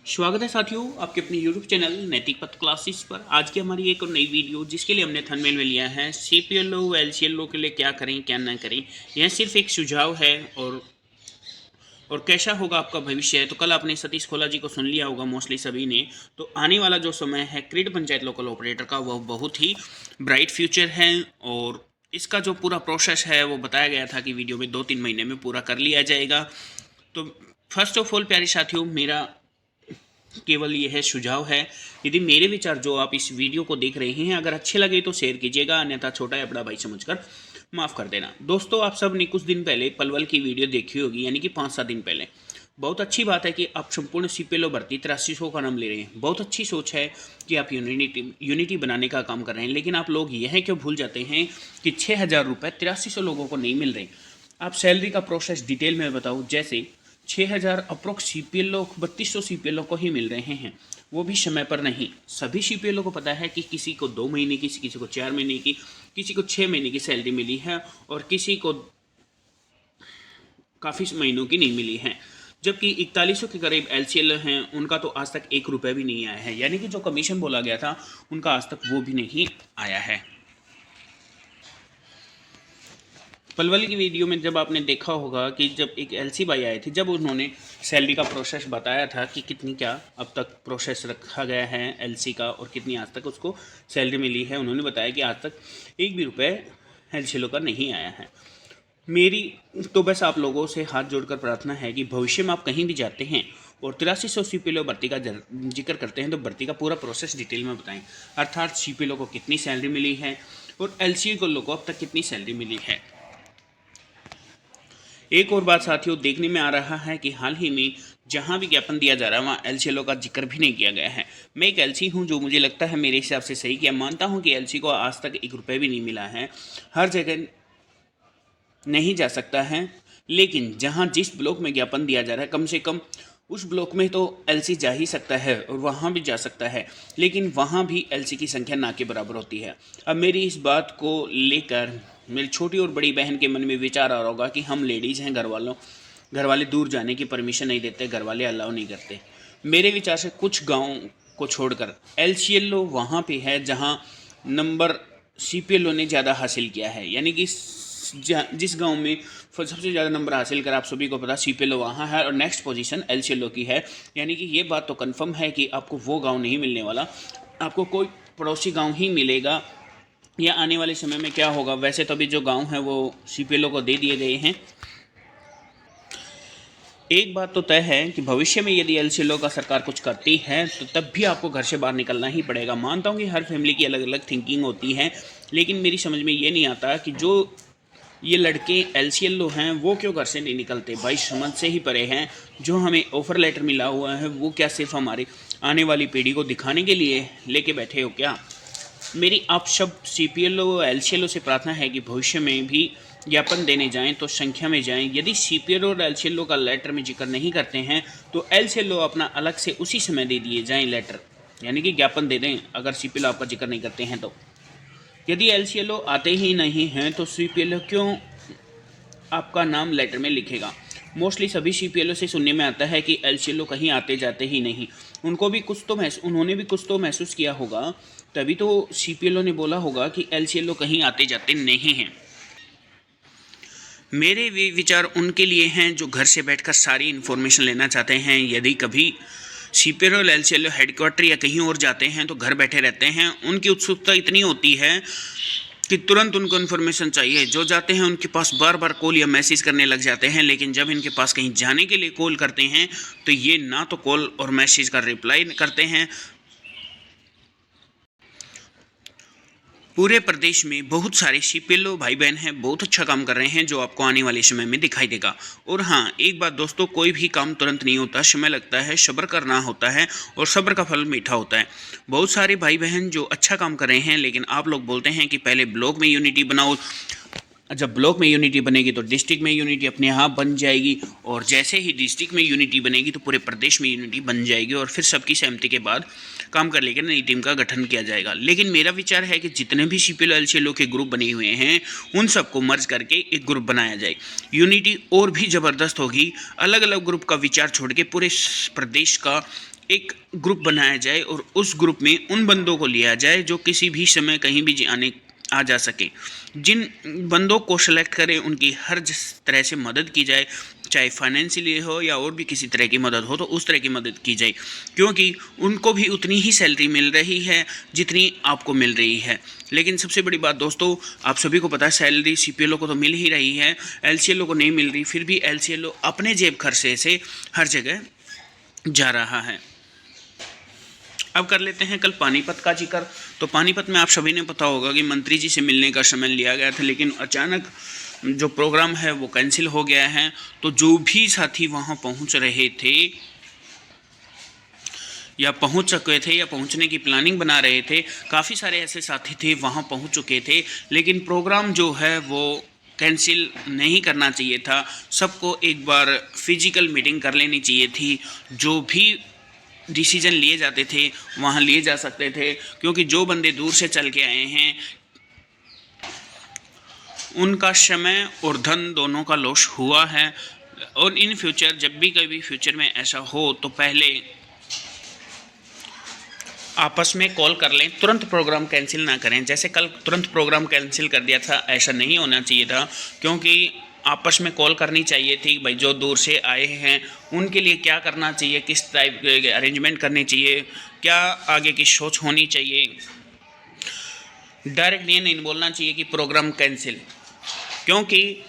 स्वागत है साथियों आपके अपने YouTube चैनल नैतिक पथ क्लासेस पर। आज की हमारी एक और नई वीडियो जिसके लिए हमने थंबनेल में लिया है CPLO LCLO के लिए क्या करें क्या ना करें। यह सिर्फ एक सुझाव है और कैसा होगा आपका भविष्य। तो कल आपने सतीश खोला जी को सुन लिया होगा मोस्टली सभी ने। तो आने वाला जो समय है क्रिड पंचायत लोकल ऑपरेटर का वह बहुत ही ब्राइट फ्यूचर है और इसका जो पूरा प्रोसेस है वो बताया गया था कि वीडियो में 2-3 महीने में पूरा कर लिया जाएगा। तो फर्स्ट ऑफ ऑल प्यारे साथियों, मेरा केवल यह सुझाव है। यदि मेरे विचार जो आप इस वीडियो को देख रहे हैं अगर अच्छे लगे तो शेयर कीजिएगा, अन्यथा छोटा या बड़ा भाई समझकर माफ़ कर देना। दोस्तों, आप सब ने कुछ दिन पहले पलवल की वीडियो देखी होगी, यानी कि 5-7 दिन पहले। बहुत अच्छी बात है कि आप संपूर्ण CPLO भर्ती 8300 का नाम ले रहे हैं। बहुत अच्छी सोच है कि आप यूनिटी बनाने का काम कर रहे हैं, लेकिन आप लोग यह क्यों भूल जाते हैं कि 6000 रुपये 8300 लोगों को नहीं मिल रहे। आप सैलरी का प्रोसेस डिटेल में बताओ। जैसे 6000 अप्रोक्स CPLO 3200 CPLO को ही मिल रहे हैं, वो भी समय पर नहीं। सभी CPLO को पता है कि किसी को 2 महीने की, किसी को 4 महीने की, किसी को 6 महीने की सैलरी मिली है और किसी को काफ़ी महीनों की नहीं मिली है। जबकि 4100 के करीब LCL हैं, उनका तो आज तक 1 रुपये भी नहीं आया है, यानी कि जो कमीशन बोला गया था उनका आज तक वो भी नहीं आया है। पलवल की वीडियो में जब आपने देखा होगा कि जब एक LC भाई आए थे, जब उन्होंने सैलरी का प्रोसेस बताया था कि कितनी क्या अब तक प्रोसेस रखा गया है LC का और कितनी आज तक उसको सैलरी मिली है, उन्होंने बताया कि आज तक 1 भी रुपये LCL का नहीं आया है। मेरी तो बस आप लोगों से हाथ जोड़कर प्रार्थना है कि भविष्य में आप कहीं भी जाते हैं और 8300 CPLO भर्ती का जिक्र करते हैं तो भर्ती का पूरा प्रोसेस डिटेल में बताएं, अर्थात CPLO को कितनी सैलरी मिली है और LCL को अब तक कितनी सैलरी मिली है। एक और बात साथियों, देखने में आ रहा है कि हाल ही में जहां भी ज्ञापन दिया जा रहा है वहाँ LCLO का जिक्र भी नहीं किया गया है। मैं एक LC हूं, जो मुझे लगता है मेरे हिसाब से सही किया। मानता हूं कि LC को आज तक 1 रुपये भी नहीं मिला है, हर जगह नहीं जा सकता है, लेकिन जहां जिस ब्लॉक में ज्ञापन दिया जा रहा है कम से कम उस ब्लॉक में तो LC जा ही सकता है और वहाँ भी जा सकता है, लेकिन वहाँ भी LC की संख्या ना के बराबर होती है। अब मेरी इस बात को लेकर मेरी छोटी और बड़ी बहन के मन में विचार आ रहा होगा कि हम लेडीज़ हैं, घर वाले दूर जाने की परमिशन नहीं देते, घर वाले अलाउ नहीं करते। मेरे विचार से कुछ गाँव को छोड़कर LCLO वहाँ पे है जहाँ नंबर CPLO ने ज़्यादा हासिल किया है, यानी कि जिस गांव में सबसे ज़्यादा नंबर हासिल कर, आप सभी को पता CPLO वहाँ है और नेक्स्ट पोजीशन LCLO की है। यानी कि ये बात तो कंफर्म है कि आपको वो गांव नहीं मिलने वाला, आपको कोई पड़ोसी गांव ही मिलेगा। या आने वाले समय में क्या होगा, वैसे तो अभी जो गांव है वो CPLO को दे दिए गए हैं। एक बात तो तय है कि भविष्य में यदि LCLO का सरकार कुछ करती है तो तब भी आपको घर से बाहर निकलना ही पड़ेगा। मानता हूँ कि हर फैमिली की अलग अलग थिंकिंग होती है, लेकिन मेरी समझ में ये नहीं आता कि जो ये लड़के LCLO हैं वो क्यों घर से नहीं निकलते। भाई समझ से ही परे हैं। जो हमें ऑफ़र लेटर मिला हुआ है वो क्या सिर्फ हमारी आने वाली पीढ़ी को दिखाने के लिए लेके बैठे हो क्या। मेरी आप सब CPLO LCLO से प्रार्थना है कि भविष्य में भी ज्ञापन देने जाएं तो संख्या में जाएं। यदि CPLO और LCLO का लेटर में जिक्र नहीं करते हैं तो LCLO अपना अलग से उसी समय दे दिए जाएं लेटर, यानी कि ज्ञापन दे दें अगर CPLO आपका जिक्र नहीं करते हैं तो। यदि LCLO आते ही नहीं हैं तो CPLO क्यों आपका नाम लेटर में लिखेगा। मोस्टली सभी CPLO से सुनने में आता है कि LCLO कहीं आते जाते ही नहीं। उन्होंने भी कुछ तो महसूस किया होगा, तभी तो CPLO ने बोला होगा कि LCLO कहीं आते जाते नहीं हैं। मेरे विचार उनके लिए हैं जो घर से बैठकर सारी इन्फॉर्मेशन लेना चाहते हैं। यदि कभी CPLO और LCLO हेडक्वार्टर या कहीं और जाते हैं तो घर बैठे रहते हैं। उनकी उत्सुकता इतनी होती है कि तुरंत उनको इन्फॉर्मेशन चाहिए। जो जाते हैं उनके पास बार बार कॉल या मैसेज करने लग जाते हैं, लेकिन जब इनके पास कहीं जाने के लिए कॉल करते हैं तो ये ना तो कॉल और मैसेज का रिप्लाई करते हैं। पूरे प्रदेश में बहुत सारे CPLO भाई बहन हैं, बहुत अच्छा काम कर रहे हैं, जो आपको आने वाले समय में दिखाई देगा। और हाँ, एक बात दोस्तों, कोई भी काम तुरंत नहीं होता, समय लगता है, सब्र करना होता है और सब्र का फल मीठा होता है। बहुत सारे भाई बहन जो अच्छा काम कर रहे हैं, लेकिन आप लोग बोलते हैं कि पहले ब्लॉक में यूनिटी बनाओ, जब ब्लॉक में यूनिटी बनेगी तो डिस्ट्रिक्ट में यूनिटी अपने आप बन जाएगी, और जैसे ही डिस्ट्रिक्ट में यूनिटी बनेगी तो पूरे प्रदेश में यूनिटी बन जाएगी, और फिर सबकी सहमति के बाद काम कर लेकर नई टीम का गठन किया जाएगा। लेकिन मेरा विचार है कि जितने भी CPLO LCLO के ग्रुप बने हुए हैं उन सबको मर्ज करके एक ग्रुप बनाया जाए। यूनिटी और भी ज़बरदस्त होगी। अलग अलग ग्रुप का विचार छोड़ के पूरे प्रदेश का एक ग्रुप बनाया जाए और उस ग्रुप में उन बंदों को लिया जाए जो किसी भी समय कहीं भी आ जा सके। जिन बंदों को सेलेक्ट करें उनकी हर तरह से मदद की जाए, चाहे फाइनेंशियली हो या और भी किसी तरह की मदद हो तो उस तरह की मदद की जाए, क्योंकि उनको भी उतनी ही सैलरी मिल रही है जितनी आपको मिल रही है। लेकिन सबसे बड़ी बात दोस्तों, आप सभी को पता है सैलरी CPLO को तो मिल ही रही है, LCLO को नहीं मिल रही, फिर भी LCLO अपने जेब खर्चे से हर जगह जा रहा है। अब कर लेते हैं कल पानीपत का जिक्र। तो पानीपत में आप सभी ने पता होगा कि मंत्री जी से मिलने का समय लिया गया था, लेकिन अचानक जो प्रोग्राम है वो कैंसिल हो गया है। तो जो भी साथी वहाँ पहुँच रहे थे या पहुँच चुके थे या पहुँचने की प्लानिंग बना रहे थे, काफ़ी सारे ऐसे साथी थे वहाँ पहुँच चुके थे, लेकिन प्रोग्राम जो है वो कैंसिल नहीं करना चाहिए था। सबको एक बार फिजिकल मीटिंग कर लेनी चाहिए थी। जो भी डिसीजन लिए जाते थे वहाँ लिए जा सकते थे, क्योंकि जो बंदे दूर से चल के आए हैं उनका समय और धन दोनों का लॉस हुआ है। और इन फ्यूचर जब भी कभी फ्यूचर में ऐसा हो तो पहले आपस में कॉल कर लें, तुरंत प्रोग्राम कैंसिल ना करें। जैसे कल तुरंत प्रोग्राम कैंसिल कर दिया था, ऐसा नहीं होना चाहिए था, क्योंकि आपस में कॉल करनी चाहिए थी भाई जो दूर से आए हैं उनके लिए क्या करना चाहिए, किस टाइप के अरेंजमेंट करने चाहिए, क्या आगे की सोच होनी चाहिए। डायरेक्ट ये नहीं बोलना चाहिए कि प्रोग्राम कैंसिल, क्योंकि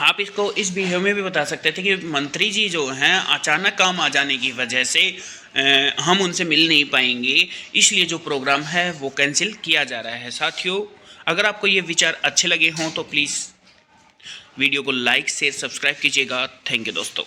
आप इसको इस बिहेव में भी बता सकते थे कि मंत्री जी जो हैं अचानक काम आ जाने की वजह से हम उनसे मिल नहीं पाएंगे, इसलिए जो प्रोग्राम है वो कैंसिल किया जा रहा है। साथियों, अगर आपको ये विचार अच्छे लगे हों तो प्लीज़ वीडियो को लाइक शेयर सब्सक्राइब कीजिएगा। थैंक यू दोस्तों।